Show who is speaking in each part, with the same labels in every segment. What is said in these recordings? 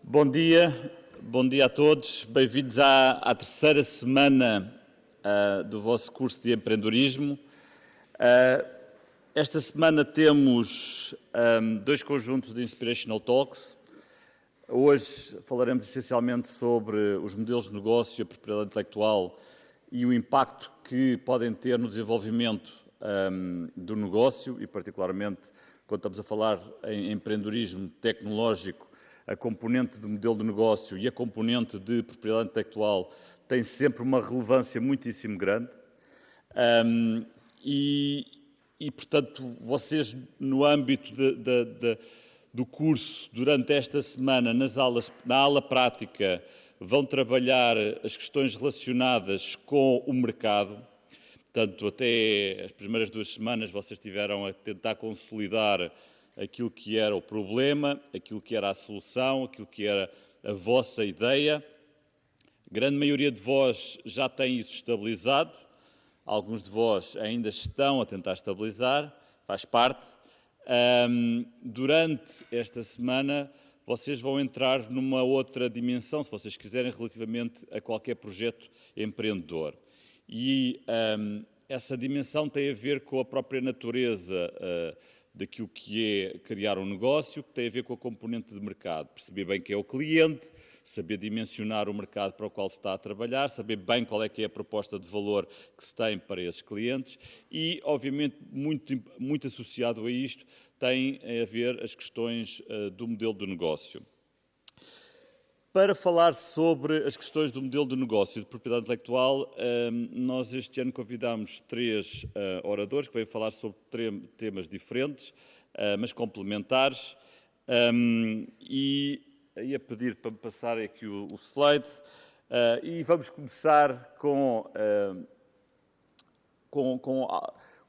Speaker 1: Bom dia a todos. Bem-vindos à terceira semana do vosso curso de empreendedorismo. Esta semana temos dois conjuntos de Inspirational Talks. Hoje falaremos essencialmente sobre os modelos de negócio, a propriedade intelectual e o impacto que podem ter no desenvolvimento do negócio e, particularmente, quando estamos a falar em empreendedorismo tecnológico, a componente do modelo de negócio e a componente de propriedade intelectual tem sempre uma relevância muitíssimo grande. Portanto, vocês, no âmbito do curso, durante esta semana, na aula prática, vão trabalhar as questões relacionadas com o mercado. Portanto, até as primeiras 2 semanas vocês estiveram a tentar consolidar aquilo que era o problema, aquilo que era a solução, aquilo que era a vossa ideia. A grande maioria de vós já tem isso estabilizado, alguns de vós ainda estão a tentar estabilizar, faz parte. Durante esta semana vocês vão entrar numa outra dimensão, se vocês quiserem, relativamente a qualquer projeto empreendedor. E essa dimensão tem a ver com a própria natureza daquilo que é criar um negócio, que tem a ver com a componente de mercado. Perceber bem quem é o cliente, saber dimensionar o mercado para o qual se está a trabalhar, saber bem qual é que é a proposta de valor que se tem para esses clientes e, obviamente, muito associado a isto, tem a ver as questões do modelo de negócio. Para falar sobre as questões do modelo de negócio e de propriedade intelectual, nós este ano convidámos 3 oradores que vêm falar sobre temas diferentes, mas complementares. E ia pedir para passar aqui o slide. E vamos começar com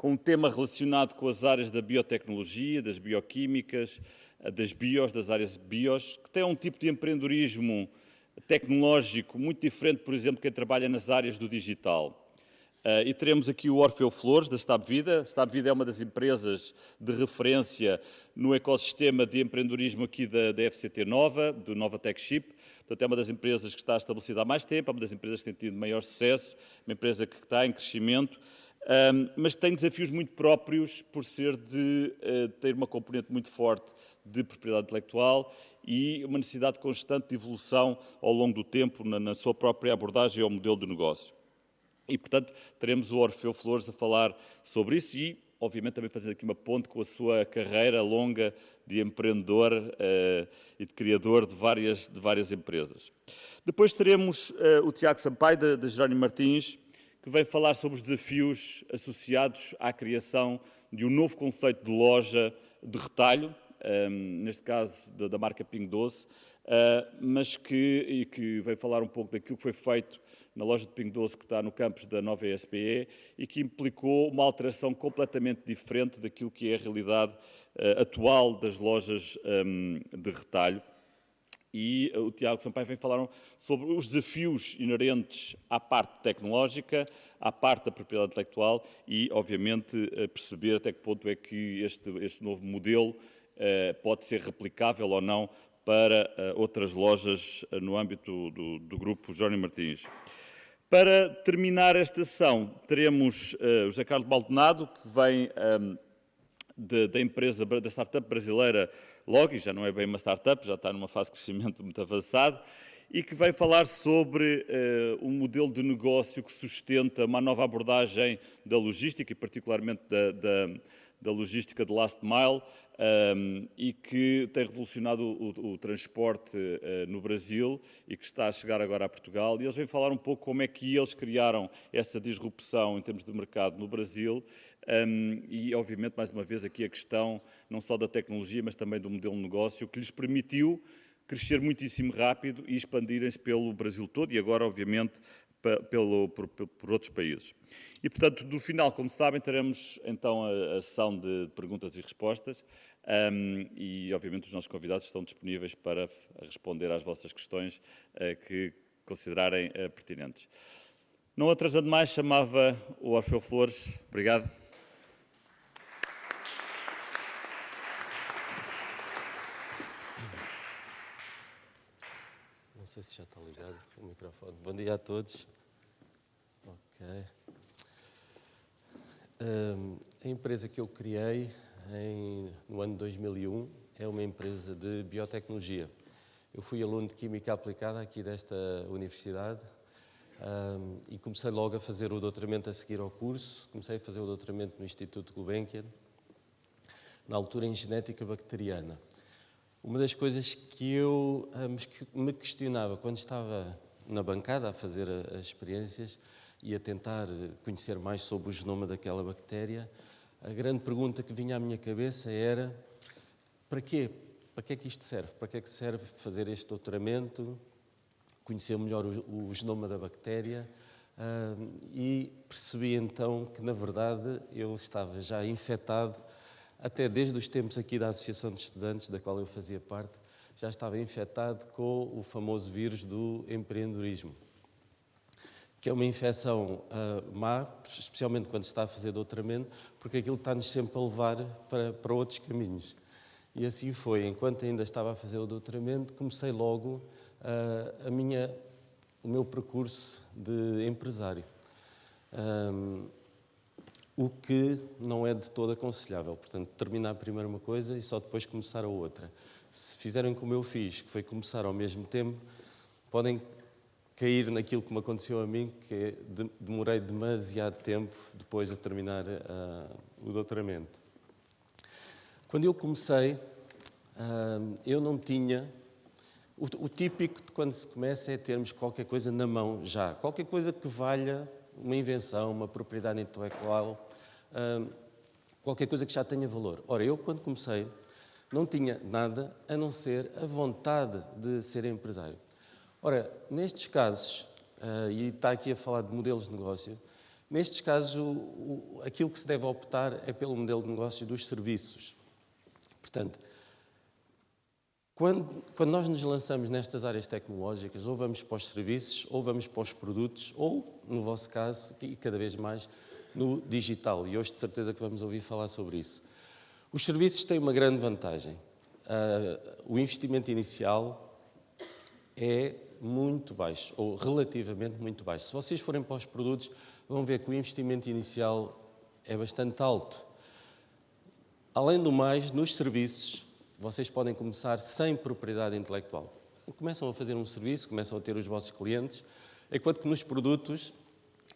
Speaker 1: um tema relacionado com as áreas da biotecnologia, das bioquímicas, das áreas bios, que tem um tipo de empreendedorismo tecnológico muito diferente, por exemplo, quem trabalha nas áreas do digital. E teremos aqui o Orfeu Flores, da Stabvida. A Stabvida é uma das empresas de referência no ecossistema de empreendedorismo aqui da FCT Nova, do Nova Tech Ship. Portanto, é uma das empresas que está estabelecida há mais tempo, é uma das empresas que tem tido maior sucesso, uma empresa que está em crescimento, mas tem desafios muito próprios por ser de ter uma componente muito forte de propriedade intelectual e uma necessidade constante de evolução ao longo do tempo na sua própria abordagem ao modelo de negócio. E, portanto, teremos o Orfeu Flores a falar sobre isso e, obviamente, também fazer aqui uma ponte com a sua carreira longa de empreendedor e de criador de várias empresas. Depois teremos o Tiago Sampaio, da Jerónimo Martins, que vem falar sobre os desafios associados à criação de um novo conceito de loja de retalho, neste caso da marca Pingo Doce, mas que vem falar um pouco daquilo que foi feito na loja de Pingo Doce que está no campus da nova ESPE e que implicou uma alteração completamente diferente daquilo que é a realidade atual das lojas de retalho. E o Tiago Sampaio vem falar sobre os desafios inerentes à parte tecnológica, à parte da propriedade intelectual e, obviamente, perceber até que ponto é que este novo modelo pode ser replicável ou não para outras lojas no âmbito do grupo Jerónimo Martins. Para terminar esta sessão, teremos o José Carlos Maldonado, que vem da empresa, da startup brasileira Logi, já não é bem uma startup, já está numa fase de crescimento muito avançado, e que vai falar sobre um modelo de negócio que sustenta uma nova abordagem da logística, e particularmente da logística de last mile, e que tem revolucionado o transporte no Brasil e que está a chegar agora a Portugal. E eles vêm falar um pouco como é que eles criaram essa disrupção em termos de mercado no Brasil e, obviamente, mais uma vez, aqui a questão não só da tecnologia, mas também do modelo de negócio, que lhes permitiu crescer muitíssimo rápido e expandirem-se pelo Brasil todo e agora, obviamente, por outros países. E, portanto, no final, como sabem, teremos então a sessão de perguntas e respostas e, obviamente, os nossos convidados estão disponíveis para responder às vossas questões que considerarem pertinentes. Não atrasando mais, chamava o Orfeu Flores. Obrigado.
Speaker 2: sei se já está ligado o microfone. Bom dia a todos. Ok. A empresa que eu criei no ano 2001 é uma empresa de biotecnologia. Eu fui aluno de Química Aplicada aqui desta universidade e comecei logo a fazer o doutoramento a seguir ao curso. Comecei a fazer o doutoramento no Instituto Gulbenkian, na altura em Genética Bacteriana. Uma das coisas que eu me questionava quando estava na bancada a fazer as experiências e a tentar conhecer mais sobre o genoma daquela bactéria, a grande pergunta que vinha à minha cabeça era: para quê? Para que é que isto serve? Para que é que serve fazer este doutoramento, conhecer melhor o genoma da bactéria? E percebi então que, na verdade, eu estava já infectado, até desde os tempos aqui da Associação de Estudantes, da qual eu fazia parte, já estava infectado com o famoso vírus do empreendedorismo, que é uma infecção má, especialmente quando se está a fazer doutoramento, porque aquilo está-nos sempre a levar para outros caminhos. E assim foi. Enquanto ainda estava a fazer o doutoramento, comecei logo o meu percurso de empresário. O que não é de todo aconselhável. Portanto, terminar primeiro uma coisa e só depois começar a outra. Se fizerem como eu fiz, que foi começar ao mesmo tempo, podem cair naquilo que me aconteceu a mim, que demorei demasiado tempo depois de terminar o doutoramento. Quando eu comecei, eu não tinha... O típico de quando se começa é termos qualquer coisa na mão já. Qualquer coisa que valha uma invenção, uma propriedade intelectual, qualquer coisa que já tenha valor. Ora, eu quando comecei não tinha nada a não ser a vontade de ser empresário. Ora, nestes casos, e está aqui a falar de modelos de negócio, nestes casos aquilo que se deve optar é pelo modelo de negócio dos serviços. Portanto, quando nós nos lançamos nestas áreas tecnológicas, ou vamos para os serviços, ou vamos para os produtos, ou, no vosso caso, e cada vez mais, no digital. E hoje, de certeza, que vamos ouvir falar sobre isso. Os serviços têm uma grande vantagem. O investimento inicial é muito baixo, ou relativamente muito baixo. Se vocês forem para os produtos, vão ver que o investimento inicial é bastante alto. Além do mais, nos serviços, vocês podem começar sem propriedade intelectual. Começam a fazer um serviço, começam a ter os vossos clientes, enquanto que nos produtos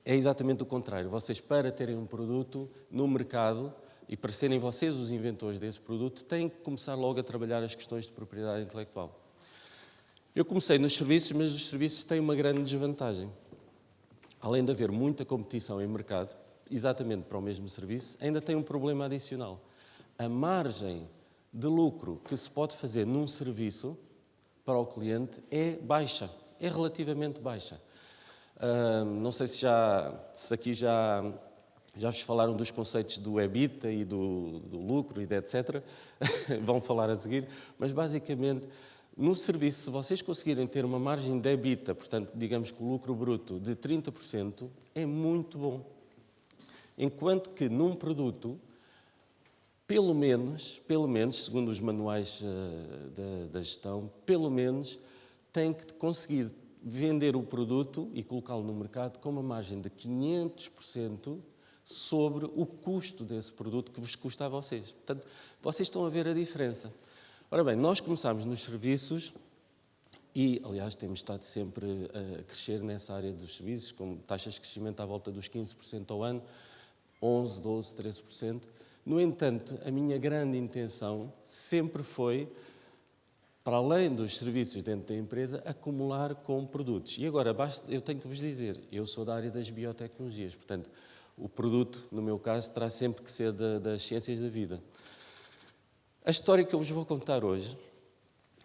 Speaker 2: é exatamente o contrário. Vocês, para terem um produto no mercado e para serem vocês os inventores desse produto, têm que começar logo a trabalhar as questões de propriedade intelectual. Eu comecei nos serviços, mas os serviços têm uma grande desvantagem. Além de haver muita competição em mercado, exatamente para o mesmo serviço, ainda tem um problema adicional. A margem de lucro que se pode fazer num serviço para o cliente é baixa, é relativamente baixa. Não sei se aqui já vos falaram dos conceitos do EBITDA e do lucro e de etc. Vão falar a seguir, mas basicamente no serviço, se vocês conseguirem ter uma margem de EBITDA, portanto, digamos que o lucro bruto de 30%, é muito bom. Enquanto que num produto, pelo menos, segundo os manuais da gestão, pelo menos tem que conseguir vender o produto e colocá-lo no mercado com uma margem de 500% sobre o custo desse produto que vos custa a vocês. Portanto, vocês estão a ver a diferença. Ora bem, nós começámos nos serviços e, aliás, temos estado sempre a crescer nessa área dos serviços, com taxas de crescimento à volta dos 15% ao ano, 11%, 12%, 13%. No entanto, a minha grande intenção sempre foi, para além dos serviços dentro da empresa, acumular com produtos. E agora, eu tenho que vos dizer, eu sou da área das biotecnologias, portanto, o produto, no meu caso, terá sempre que ser das ciências da vida. A história que eu vos vou contar hoje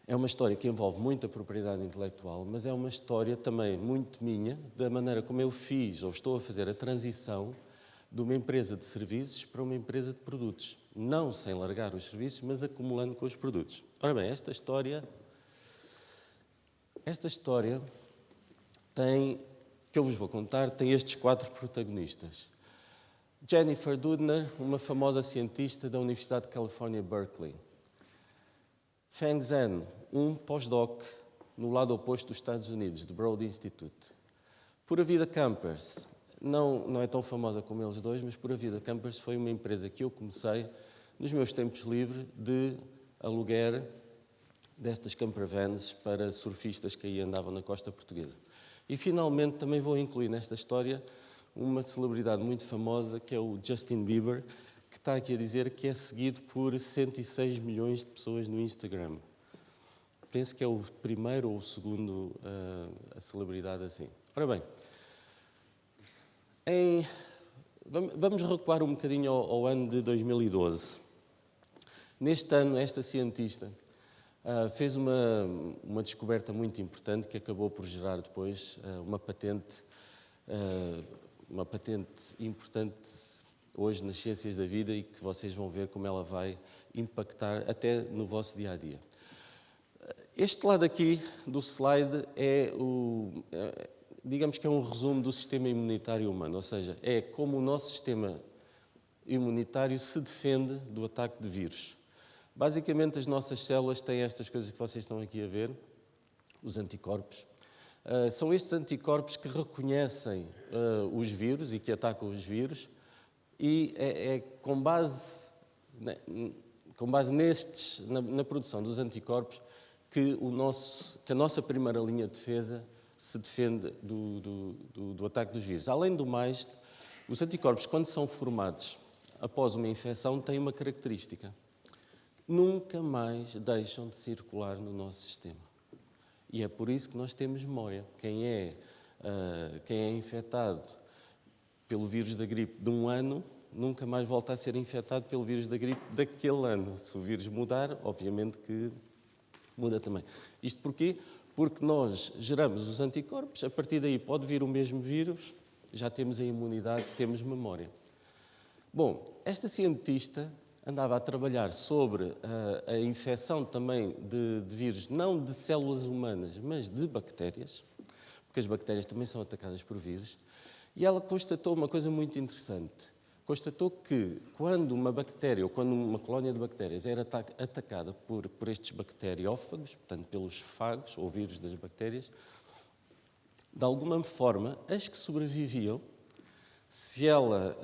Speaker 2: é uma história que envolve muita propriedade intelectual, mas é uma história também muito minha, da maneira como eu fiz ou estou a fazer a transição de uma empresa de serviços para uma empresa de produtos. Não sem largar os serviços, mas acumulando com os produtos. Ora bem, esta história que eu vos vou contar, tem estes 4 protagonistas. Jennifer Doudna, uma famosa cientista da Universidade de Califórnia, Berkeley. Feng Zheng, um pós-doc no lado oposto dos Estados Unidos, do Broad Institute. Pura Vida Campers, não é tão famosa como eles dois, mas Pura Vida Campers foi uma empresa que eu comecei nos meus tempos livres de aluguer destas campervans para surfistas que aí andavam na costa portuguesa. E finalmente também vou incluir nesta história uma celebridade muito famosa que é o Justin Bieber, que está aqui a dizer que é seguido por 106 milhões de pessoas no Instagram. Penso que é o primeiro ou o segundo a celebridade assim. Ora bem, vamos recuar um bocadinho ao ano de 2012. Neste ano, esta cientista fez uma descoberta muito importante que acabou por gerar depois uma patente importante hoje nas ciências da vida e que vocês vão ver como ela vai impactar até no vosso dia-a-dia. Este lado aqui do slide digamos que é um resumo do sistema imunitário humano, ou seja, é como o nosso sistema imunitário se defende do ataque de vírus. Basicamente, as nossas células têm estas coisas que vocês estão aqui a ver, os anticorpos. São estes anticorpos que reconhecem os vírus e que atacam os vírus e é com base na produção dos anticorpos que a nossa primeira linha de defesa se defende do ataque dos vírus. Além do mais, os anticorpos, quando são formados após uma infecção, têm uma característica. Nunca mais deixam de circular no nosso sistema. E é por isso que nós temos memória. Quem é infectado pelo vírus da gripe de um ano, nunca mais volta a ser infectado pelo vírus da gripe daquele ano. Se o vírus mudar, obviamente que muda também. Isto porquê? Porque nós geramos os anticorpos, a partir daí pode vir o mesmo vírus, já temos a imunidade, temos memória. Bom, esta cientista andava a trabalhar sobre a infecção também de vírus, não de células humanas, mas de bactérias, porque as bactérias também são atacadas por vírus, e ela constatou uma coisa muito interessante. Constatou que quando uma bactéria ou quando uma colónia de bactérias era atacada por estes bacteriófagos, portanto pelos fagos ou vírus das bactérias, de alguma forma, as que sobreviviam, se ela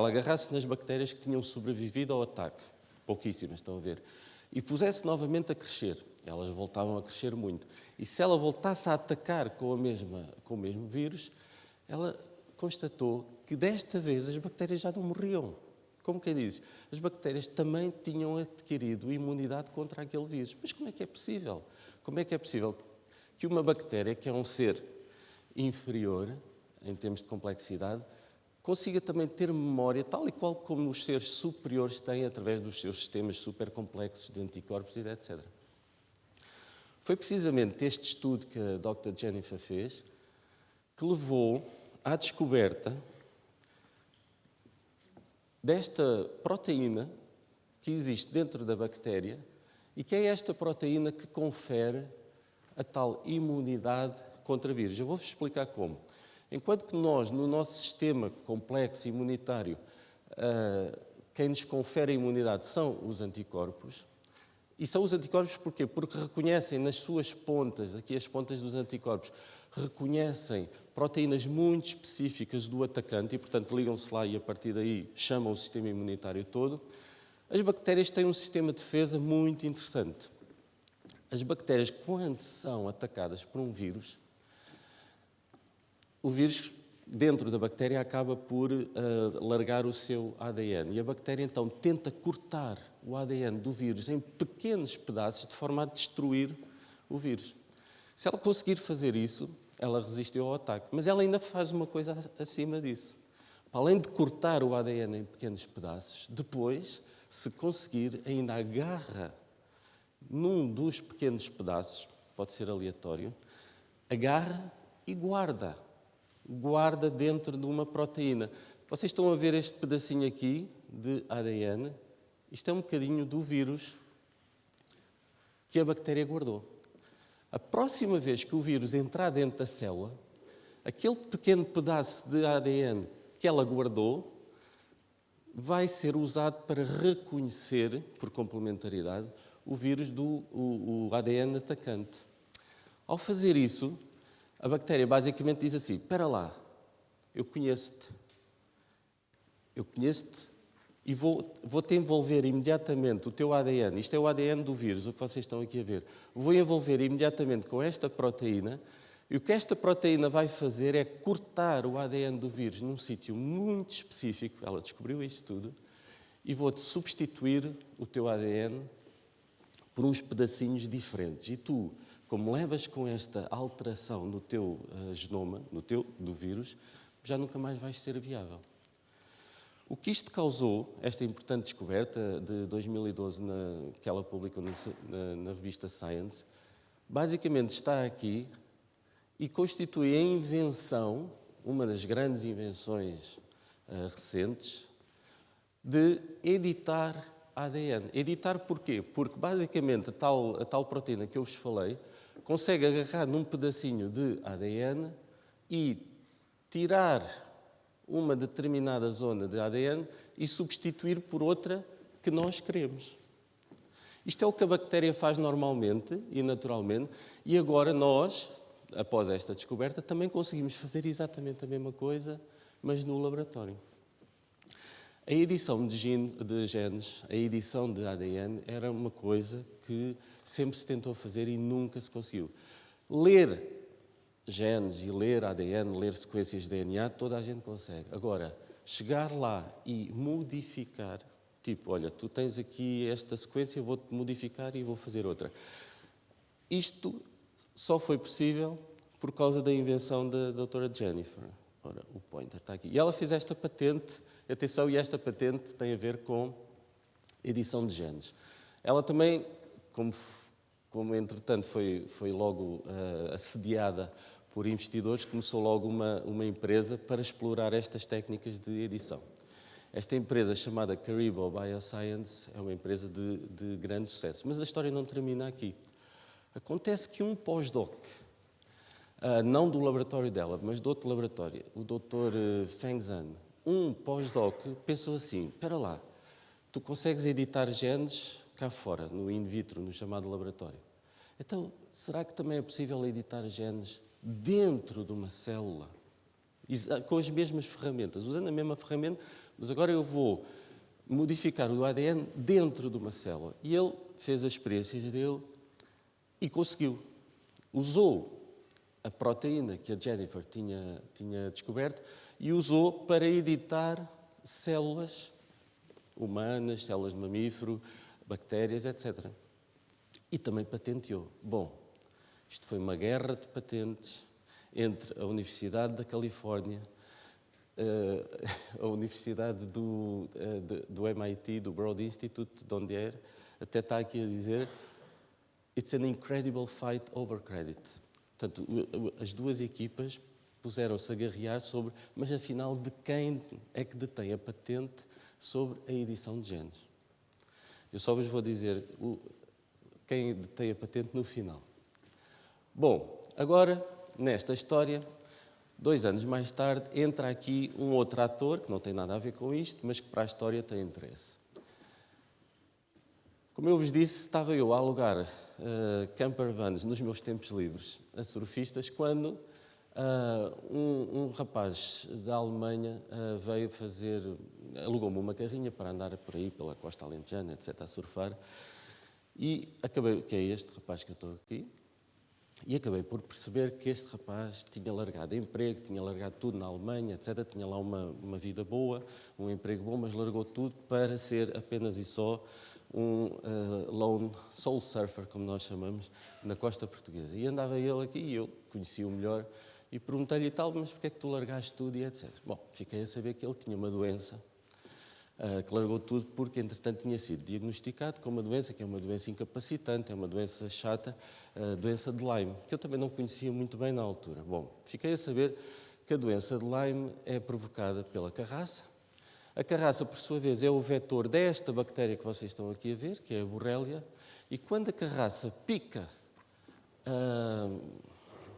Speaker 2: agarrasse nas bactérias que tinham sobrevivido ao ataque, pouquíssimas, estão a ver, e pusesse novamente a crescer, elas voltavam a crescer muito. E se ela voltasse a atacar com o mesmo vírus, ela constatou que desta vez as bactérias já não morriam. Como quem diz, as bactérias também tinham adquirido imunidade contra aquele vírus. Mas como é que é possível? Como é que é possível que uma bactéria, que é um ser inferior, em termos de complexidade, consiga também ter memória, tal e qual como os seres superiores têm através dos seus sistemas supercomplexos de anticorpos e etc. Foi precisamente este estudo que a Dr. Jennifer fez que levou à descoberta desta proteína que existe dentro da bactéria e que é esta proteína que confere a tal imunidade contra vírus. Eu vou-vos explicar como. Enquanto que nós, no nosso sistema complexo imunitário, quem nos confere a imunidade são os anticorpos. E são os anticorpos porquê? Porque reconhecem nas suas pontas, aqui as pontas dos anticorpos, reconhecem proteínas muito específicas do atacante e, portanto, ligam-se lá e, a partir daí, chamam o sistema imunitário todo. As bactérias têm um sistema de defesa muito interessante. As bactérias, quando são atacadas por um vírus, o vírus, dentro da bactéria, acaba por largar o seu ADN. E a bactéria, então, tenta cortar o ADN do vírus em pequenos pedaços, de forma a destruir o vírus. Se ela conseguir fazer isso, ela resistiu ao ataque. Mas ela ainda faz uma coisa acima disso. Para além de cortar o ADN em pequenos pedaços, depois, se conseguir, ainda agarra num dos pequenos pedaços, pode ser aleatório, agarra e guarda. Guarda dentro de uma proteína. Vocês estão a ver este pedacinho aqui de ADN? Isto é um bocadinho do vírus que a bactéria guardou. A próxima vez que o vírus entrar dentro da célula, aquele pequeno pedaço de ADN que ela guardou vai ser usado para reconhecer, por complementaridade, o vírus o ADN atacante. Ao fazer isso, a bactéria basicamente diz assim: espera lá, eu conheço-te e vou-te envolver imediatamente o teu ADN. Isto é o ADN do vírus, o que vocês estão aqui a ver. Vou envolver imediatamente com esta proteína, e o que esta proteína vai fazer é cortar o ADN do vírus num sítio muito específico, ela descobriu isto tudo, e vou-te substituir o teu ADN por uns pedacinhos diferentes. E tu, como levas com esta alteração no teu genoma, do vírus, já nunca mais vais ser viável. O que isto causou, esta importante descoberta de 2012, que ela publicou na revista Science, basicamente está aqui e constitui a invenção, uma das grandes invenções recentes, de editar ADN. Editar porquê? Porque basicamente a tal proteína que eu vos falei consegue agarrar num pedacinho de ADN e tirar uma determinada zona de ADN e substituir por outra que nós queremos. Isto é o que a bactéria faz normalmente e naturalmente, e agora nós, após esta descoberta, também conseguimos fazer exatamente a mesma coisa, mas no laboratório. A edição de genes, a edição de ADN, era uma coisa que sempre se tentou fazer e nunca se conseguiu. Ler genes e ler ADN, ler sequências de DNA, toda a gente consegue. Agora, chegar lá e modificar, tipo, olha, tu tens aqui esta sequência, eu vou-te modificar e vou fazer outra. Isto só foi possível por causa da invenção da doutora Jennifer. Ora, o pointer está aqui. E ela fez esta patente, atenção, e esta patente tem a ver com edição de genes. Ela também, como entretanto foi logo assediada por investidores, começou logo uma empresa para explorar estas técnicas de edição. Esta empresa, chamada Caribou Bioscience, é uma empresa de grande sucesso. Mas a história não termina aqui. Acontece que um pós-doc, não do laboratório dela, mas de outro laboratório, o Dr. Feng Zhan, um pós-doc, pensou assim: espera lá, tu consegues editar genes cá fora, no in vitro, no chamado laboratório. Então, será que também é possível editar genes dentro de uma célula? Com as mesmas ferramentas, usando a mesma ferramenta, mas agora eu vou modificar o ADN dentro de uma célula. E ele fez as experiências dele e conseguiu. Usou a proteína que a Jennifer tinha descoberto e usou para editar células humanas, células de mamífero, bactérias, etc. E também patenteou. Bom, isto foi uma guerra de patentes entre a Universidade da Califórnia, a Universidade do MIT, do Broad Institute, de onde era, até está aqui a dizer: "It's an incredible fight over credit." Portanto, as duas equipas puseram-se a guerrear sobre, mas afinal, de quem é que detém a patente sobre a edição de genes? Eu só vos vou dizer quem detém a patente no final. Bom, agora, nesta história, 2 anos mais tarde, entra aqui um outro ator, que não tem nada a ver com isto, mas que para a história tem interesse. Como eu vos disse, estava eu a alugar camper vans nos meus tempos livres a surfistas, quando um rapaz da Alemanha alugou-me uma carrinha para andar por aí, pela costa alentejana, etc., a surfar, e que é este rapaz que eu estou aqui, e acabei por perceber que este rapaz tinha largado emprego, tinha largado tudo na Alemanha, etc., tinha lá uma vida boa, um emprego bom, mas largou tudo para ser apenas e só um lone soul surfer, como nós chamamos, na costa portuguesa. E andava ele aqui, e eu conheci-o melhor, e perguntei-lhe e tal, mas porquê é que tu largaste tudo e etc. Bom, fiquei a saber que ele tinha uma doença, que largou tudo porque, entretanto, tinha sido diagnosticado com uma doença que é uma doença incapacitante, é uma doença chata, a doença de Lyme, que eu também não conhecia muito bem na altura. Bom, fiquei a saber que a doença de Lyme é provocada pela carraça. A carraça, por sua vez, é o vetor desta bactéria que vocês estão aqui a ver, que é a Borrelia, e quando a carraça pica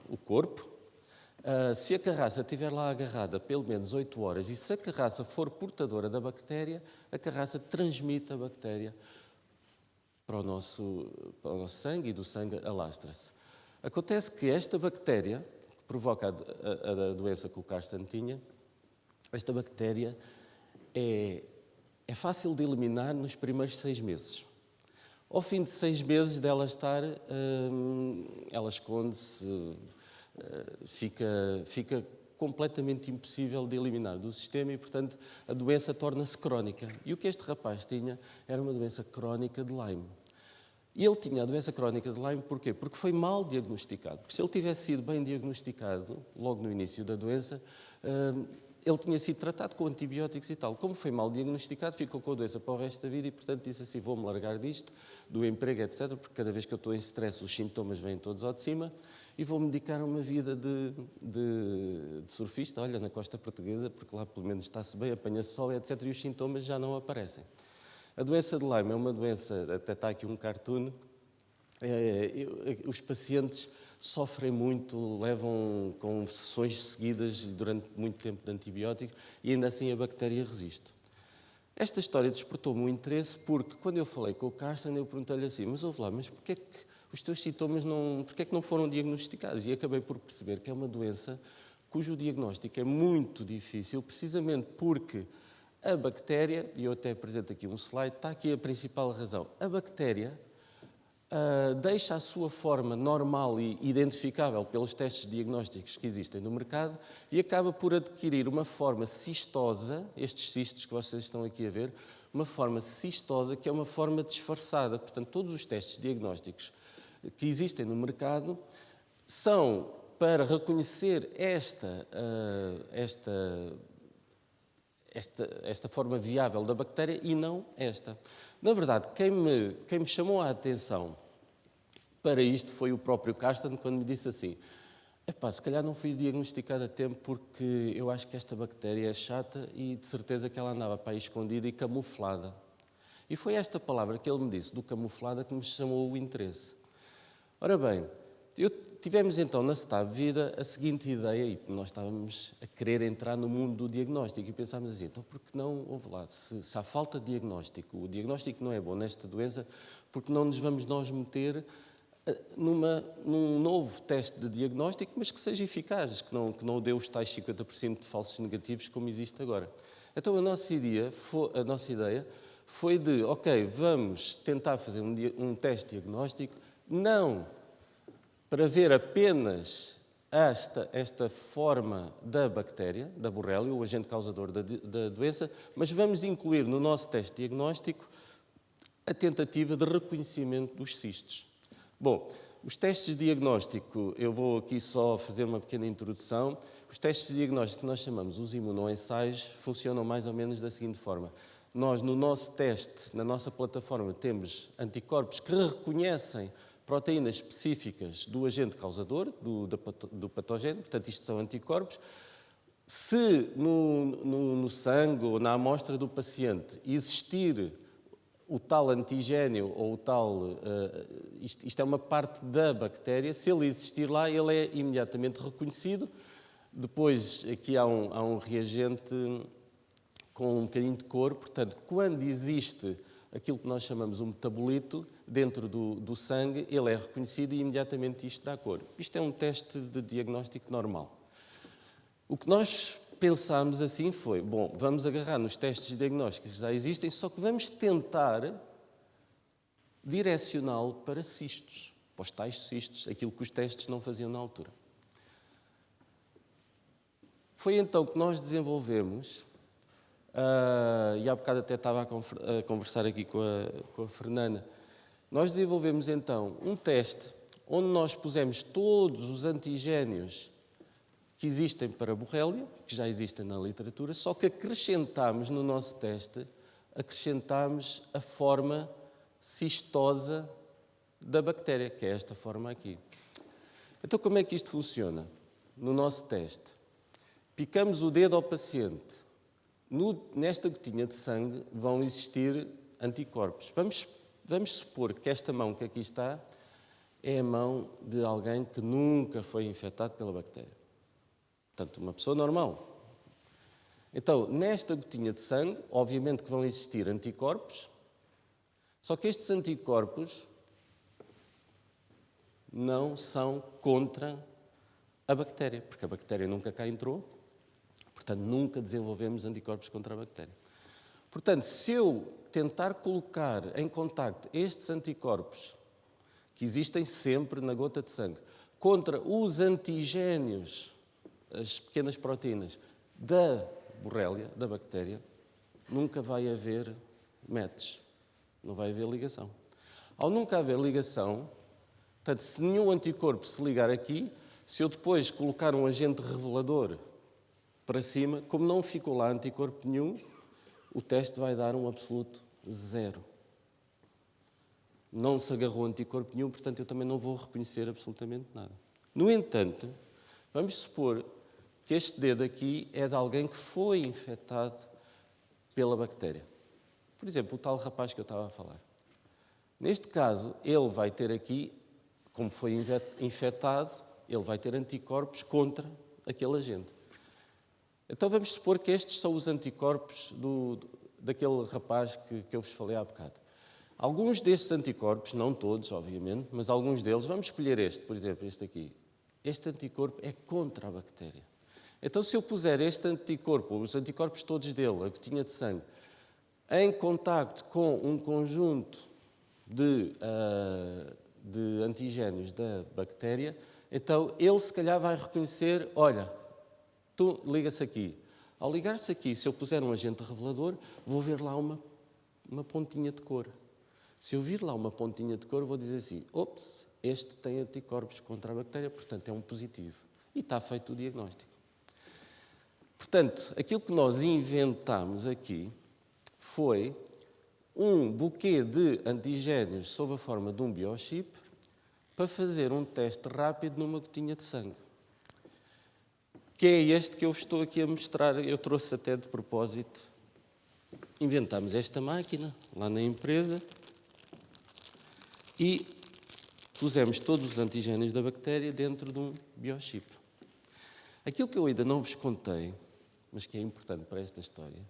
Speaker 2: o corpo, se a carraça estiver lá agarrada pelo menos 8 horas e se a carraça for portadora da bactéria, a carraça transmite a bactéria para o nosso sangue e do sangue alastra-se. Acontece que esta bactéria, que provoca a doença que o Carsten tinha, esta bactéria é fácil de eliminar nos primeiros 6 meses. Ao fim de 6 meses dela estar, ela esconde-se, fica completamente impossível de eliminar do sistema e, portanto, a doença torna-se crónica. E o que este rapaz tinha era uma doença crónica de Lyme. E ele tinha a doença crónica de Lyme porquê? Porque foi mal diagnosticado. Porque se ele tivesse sido bem diagnosticado, logo no início da doença, ele tinha sido tratado com antibióticos e tal. Como foi mal diagnosticado, ficou com a doença para o resto da vida e, portanto, disse assim, vou-me largar disto, do emprego, etc., porque cada vez que eu estou em stress os sintomas vêm todos ao de cima e vou-me dedicar a uma vida de surfista, olha, na costa portuguesa, porque lá pelo menos está-se bem, apanha-se sol, etc., e os sintomas já não aparecem. A doença de Lyme é uma doença, até está aqui um cartoon, os pacientes sofrem muito, levam com sessões seguidas durante muito tempo de antibiótico e ainda assim a bactéria resiste. Esta história despertou-me o interesse porque quando eu falei com o Carsten eu perguntei-lhe assim, mas ouve lá, mas porquê é que os teus sintomas porquê é que não foram diagnosticados? E acabei por perceber que é uma doença cujo diagnóstico é muito difícil, precisamente porque a bactéria, e eu até apresento aqui um slide, está aqui a principal razão. A bactéria deixa a sua forma normal e identificável pelos testes diagnósticos que existem no mercado e acaba por adquirir uma forma cistosa, estes cistos que vocês estão aqui a ver, uma forma cistosa que é uma forma disfarçada. Portanto, todos os testes diagnósticos que existem no mercado são para reconhecer esta forma viável da bactéria e não esta. Na verdade, quem me chamou a atenção para isto foi o próprio Carsten, quando me disse assim, se calhar não fui diagnosticado a tempo porque eu acho que esta bactéria é chata e de certeza que ela andava para aí escondida e camuflada. E foi esta palavra que ele me disse, do camuflada, que me chamou o interesse. Ora bem, tivemos então na Setab Vida a seguinte ideia, e nós estávamos a querer entrar no mundo do diagnóstico e pensámos assim, então por que não, ouve lá, se há falta de diagnóstico, o diagnóstico não é bom nesta doença, porque não nos vamos nós meter num novo teste de diagnóstico, mas que seja eficaz, que não dê os tais 50% de falsos negativos como existe agora. Então a nossa ideia foi de, ok, vamos tentar fazer um teste diagnóstico, não para ver apenas esta forma da bactéria, da Borrelia, o agente causador da doença, mas vamos incluir no nosso teste diagnóstico a tentativa de reconhecimento dos cistos. Bom, os testes de diagnóstico, eu vou aqui só fazer uma pequena introdução. Os testes de diagnóstico que nós chamamos os imunoensaios funcionam mais ou menos da seguinte forma. Nós, no nosso teste, na nossa plataforma, temos anticorpos que reconhecem proteínas específicas do agente causador, do patógeno, portanto, isto são anticorpos. Se no sangue ou na amostra do paciente existir o tal antigénio ou o tal... isto é uma parte da bactéria, se ele existir lá, ele é imediatamente reconhecido. Depois, aqui há um reagente com um bocadinho de cor, portanto, quando existe aquilo que nós chamamos um metabolito dentro do sangue, ele é reconhecido e imediatamente isto dá cor. Isto é um teste de diagnóstico normal. O que nós pensámos assim foi, bom, vamos agarrar nos testes de diagnóstico que já existem, só que vamos tentar direcioná-lo para cistos, para os tais cistos, aquilo que os testes não faziam na altura. Foi então que nós desenvolvemos, e há bocado até estava a conversar aqui com a Fernanda, nós desenvolvemos então um teste onde nós pusemos todos os antigénios que existem para a Borrelia, que já existem na literatura, só que acrescentámos no nosso teste, a forma cistosa da bactéria, que é esta forma aqui. Então como é que isto funciona? No nosso teste, picamos o dedo ao paciente, nesta gotinha de sangue vão existir anticorpos. Vamos supor que esta mão que aqui está é a mão de alguém que nunca foi infectado pela bactéria. Portanto, uma pessoa normal. Então, nesta gotinha de sangue, obviamente que vão existir anticorpos, Só que estes anticorpos não são contra a bactéria, porque a bactéria nunca cá entrou, portanto, nunca desenvolvemos anticorpos contra a bactéria. Portanto, se eu tentar colocar em contacto estes anticorpos, que existem sempre na gota de sangue, contra os antigénios, as pequenas proteínas da borrélia, da bactéria, nunca vai haver match, não vai haver ligação. Ao nunca haver ligação, portanto, se nenhum anticorpo se ligar aqui, se eu depois colocar um agente revelador para cima, como não ficou lá anticorpo nenhum, o teste vai dar um absoluto 0. Não se agarrou anticorpo nenhum, portanto, eu também não vou reconhecer absolutamente nada. No entanto, vamos supor que este dedo aqui é de alguém que foi infectado pela bactéria. Por exemplo, o tal rapaz que eu estava a falar. Neste caso, ele vai ter aqui, como foi infectado, ele vai ter anticorpos contra aquele agente. Então vamos supor que estes são os anticorpos daquele rapaz que eu vos falei há bocado. Alguns destes anticorpos, não todos, obviamente, mas alguns deles, vamos escolher este, por exemplo, este aqui. Este anticorpo é contra a bactéria. Então, se eu puser este anticorpo, os anticorpos todos dele, a gotinha de sangue, em contacto com um conjunto de antigénios da bactéria, então ele se calhar vai reconhecer, olha, tu liga-se aqui. Ao ligar-se aqui, se eu puser um agente revelador, vou ver lá uma pontinha de cor. Se eu vir lá uma pontinha de cor, vou dizer assim, ops, este tem anticorpos contra a bactéria, portanto é um positivo. E está feito o diagnóstico. Portanto, aquilo que nós inventámos aqui foi um buquê de antigénios sob a forma de um biochip para fazer um teste rápido numa gotinha de sangue. Que é este que eu vos estou aqui a mostrar, eu trouxe até de propósito. Inventámos esta máquina lá na empresa e pusemos todos os antigénios da bactéria dentro de um biochip. Aquilo que eu ainda não vos contei, mas que é importante para esta história,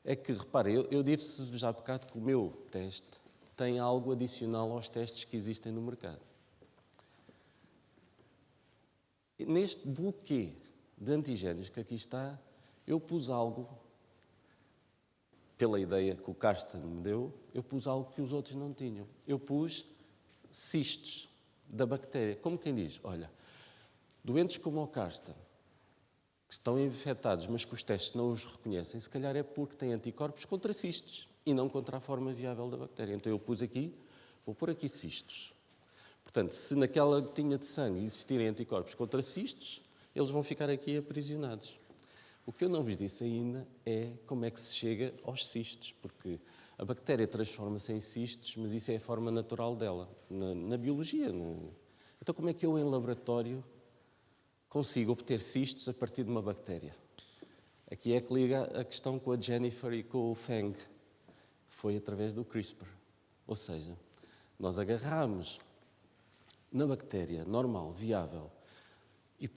Speaker 2: é que, reparem, eu disse-vos já há bocado que o meu teste tem algo adicional aos testes que existem no mercado. Neste buquê de antigénios que aqui está, eu pus algo, pela ideia que o Karsten me deu, eu pus algo que os outros não tinham. Eu pus cistos da bactéria. Como quem diz, olha, doentes como o Karsten, que estão infectados, mas que os testes não os reconhecem, se calhar é porque têm anticorpos contra cistos e não contra a forma viável da bactéria. Então eu pus aqui, vou pôr aqui cistos. Portanto, se naquela gotinha de sangue existirem anticorpos contra cistos, eles vão ficar aqui aprisionados. O que eu não vos disse ainda é como é que se chega aos cistos, porque a bactéria transforma-se em cistos, mas isso é a forma natural dela, na biologia. Então como é que eu, em laboratório, consigo obter cistos a partir de uma bactéria? Aqui é que liga a questão com a Jennifer e com o Feng. Foi através do CRISPR. Ou seja, nós agarramos na bactéria normal, viável, e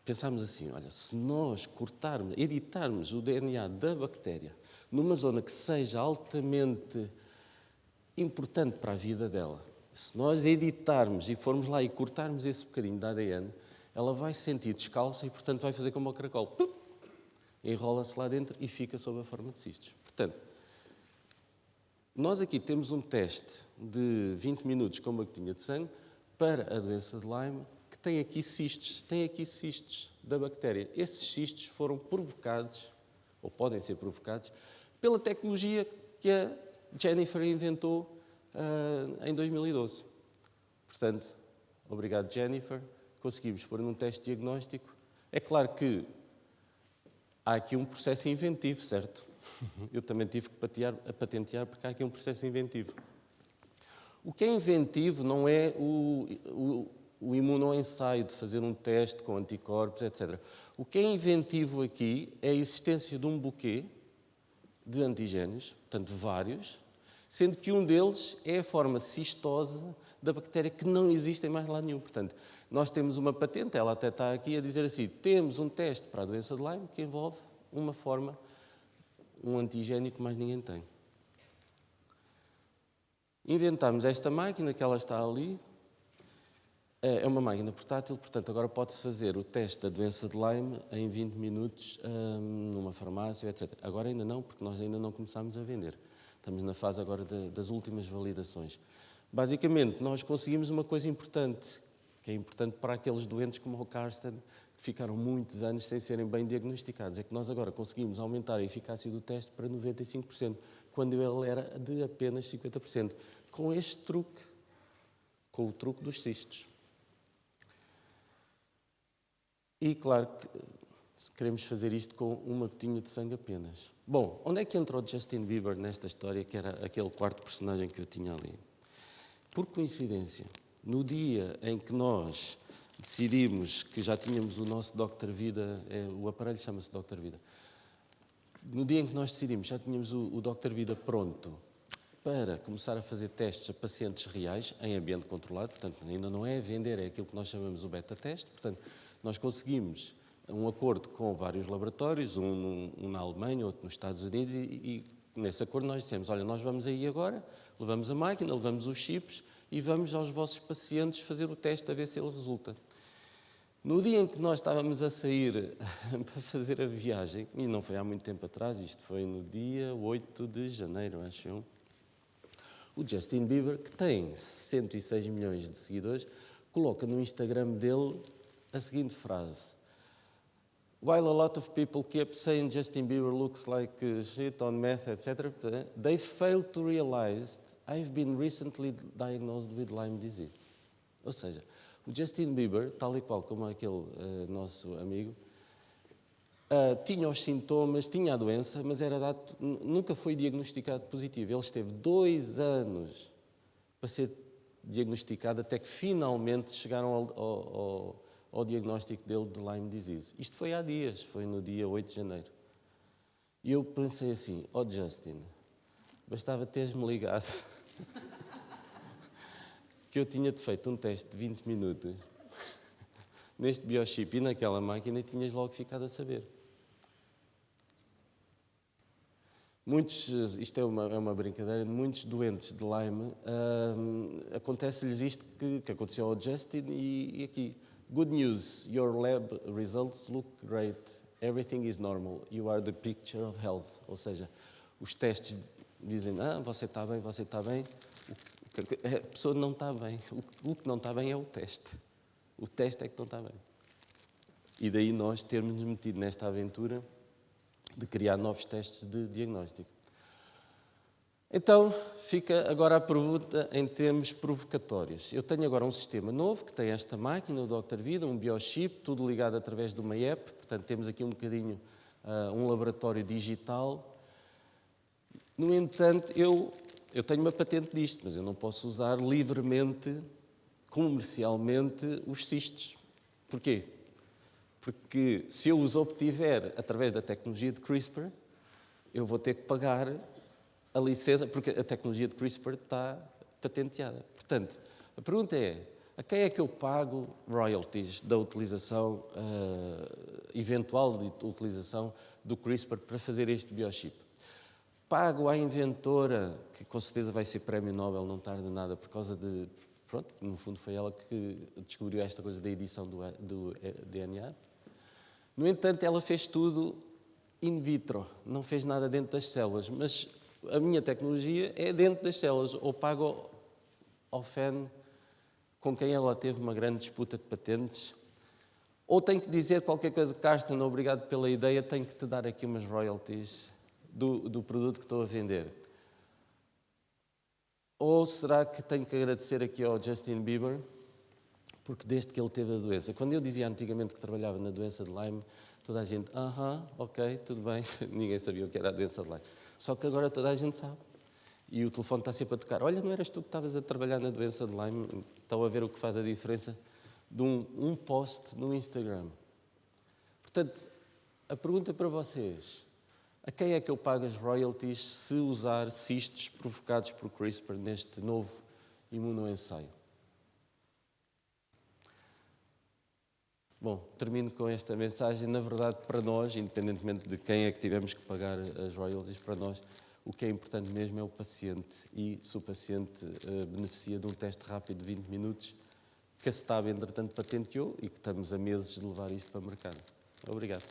Speaker 2: pensámos assim, olha, se nós editarmos o DNA da bactéria numa zona que seja altamente importante para a vida dela, se nós editarmos e formos lá e cortarmos esse bocadinho de ADN, ela vai se sentir descalça e, portanto, vai fazer como o caracol. Enrola-se lá dentro e fica sob a forma de cistos. Portanto, nós aqui temos um teste de 20 minutos com uma gotinha de sangue para a doença de Lyme, que tem aqui cistos da bactéria. Esses cistos foram provocados, ou podem ser provocados, pela tecnologia que a Jennifer inventou em 2012. Portanto, obrigado, Jennifer. Conseguimos pôr num teste diagnóstico. É claro que há aqui um processo inventivo, certo? Eu também tive que patentear porque há aqui um processo inventivo. O que é inventivo não é o imunoensaio de fazer um teste com anticorpos, etc. O que é inventivo aqui é a existência de um buquê de antigénios, portanto vários, sendo que um deles é a forma cistosa da bactéria que não existe em mais lado nenhum. Portanto, nós temos uma patente, ela até está aqui a dizer assim, temos um teste para a doença de Lyme que envolve uma forma, um antigénio que mais ninguém tem. Inventámos esta máquina, que ela está ali. É uma máquina portátil, portanto, agora pode-se fazer o teste da doença de Lyme em 20 minutos numa farmácia, etc. Agora ainda não, porque nós ainda não começámos a vender. Estamos na fase agora das últimas validações. Basicamente, nós conseguimos uma coisa importante, que é importante para aqueles doentes como o Karsten, que ficaram muitos anos sem serem bem diagnosticados. É que nós agora conseguimos aumentar a eficácia do teste para 95%, quando ele era de apenas 50%. Com este truque, com o truque dos cistos. E, claro, que queremos fazer isto com uma gotinha de sangue apenas. Bom, onde é que entrou Justin Bieber nesta história, que era aquele quarto personagem que eu tinha ali? Por coincidência, no dia em que nós decidimos que já tínhamos o nosso Dr. Vida, o aparelho chama-se Dr. Vida, no dia em que nós decidimos, já tínhamos o Dr. Vida pronto para começar a fazer testes a pacientes reais, em ambiente controlado, portanto, ainda não é a vender, é aquilo que nós chamamos o beta-teste, portanto, nós conseguimos um acordo com vários laboratórios, um na Alemanha, outro nos Estados Unidos, e nesse acordo nós dissemos, olha, nós vamos aí agora, levamos a máquina, levamos os chips e vamos aos vossos pacientes fazer o teste a ver se ele resulta. No dia em que nós estávamos a sair para fazer a viagem, e não foi há muito tempo atrás, isto foi no dia 8 de janeiro, acho eu, o Justin Bieber, que tem 106 milhões de seguidores, coloca no Instagram dele a seguinte frase: While a lot of people keep saying Justin Bieber looks like shit on meth, etc., they fail to realize I've been recently diagnosed with Lyme disease. Ou seja, o Justin Bieber, tal e qual como aquele nosso amigo, tinha os sintomas, tinha a doença, mas nunca foi diagnosticado positivo. Ele esteve 2 anos para ser diagnosticado, até que finalmente chegaram ao diagnóstico dele de Lyme disease. Isto foi há dias, foi no dia 8 de janeiro. E eu pensei assim, Justin, bastava teres-me ligado que eu tinha-te feito um teste de 20 minutos neste biochip e naquela máquina e tinhas logo ficado a saber. Isto é uma brincadeira, muitos doentes de Lyme, acontece-lhes isto que aconteceu ao Justin e aqui. Good news, your lab results look great. Everything is normal. You are the picture of health. Ou seja, os testes dizem, você está bem, você está bem. A pessoa não está bem. O que não está bem é o teste. O teste é que não está bem. E daí nós termos nos metido nesta aventura de criar novos testes de diagnóstico. Então, fica agora a pergunta em termos provocatórios. Eu tenho agora um sistema novo que tem esta máquina, o Dr. Vida, um biochip, tudo ligado através de uma app. Portanto, temos aqui um bocadinho um laboratório digital. No entanto, eu tenho uma patente disto, mas eu não posso usar livremente, comercialmente, os cistos. Porquê? Porque se eu os obtiver através da tecnologia de CRISPR, eu vou ter que pagar a licença, porque a tecnologia de CRISPR está patenteada. Portanto, a pergunta é, a quem é que eu pago royalties da utilização, eventual de utilização do CRISPR para fazer este biochip? Pago à inventora, que com certeza vai ser prémio Nobel, não tarda nada, por causa de... Pronto, no fundo foi ela que descobriu esta coisa da edição do DNA. No entanto, ela fez tudo in vitro, não fez nada dentro das células, mas a minha tecnologia é dentro das células, ou pago ao FEN, com quem ela teve uma grande disputa de patentes, ou tenho que dizer qualquer coisa, Karsten, obrigado pela ideia, tenho que te dar aqui umas royalties do produto que estou a vender. Ou será que tenho que agradecer aqui ao Justin Bieber, porque desde que ele teve a doença, quando eu dizia antigamente que trabalhava na doença de Lyme, toda a gente, ok, tudo bem, ninguém sabia o que era a doença de Lyme. Só que agora toda a gente sabe. E o telefone está sempre a tocar. Olha, não eras tu que estavas a trabalhar na doença de Lyme? Estão a ver o que faz a diferença de um post no Instagram. Portanto, a pergunta para vocês, a quem é que eu pago as royalties se usar cistos provocados por CRISPR neste novo imunoensaio? Bom, termino com esta mensagem. Na verdade, para nós, independentemente de quem é que tivemos que pagar as royalties, para nós, O que é importante mesmo é o paciente, e se o paciente beneficia de um teste rápido de 20 minutos, que a STAB, entretanto, patenteou e que estamos a meses de levar isto para o mercado. Obrigado.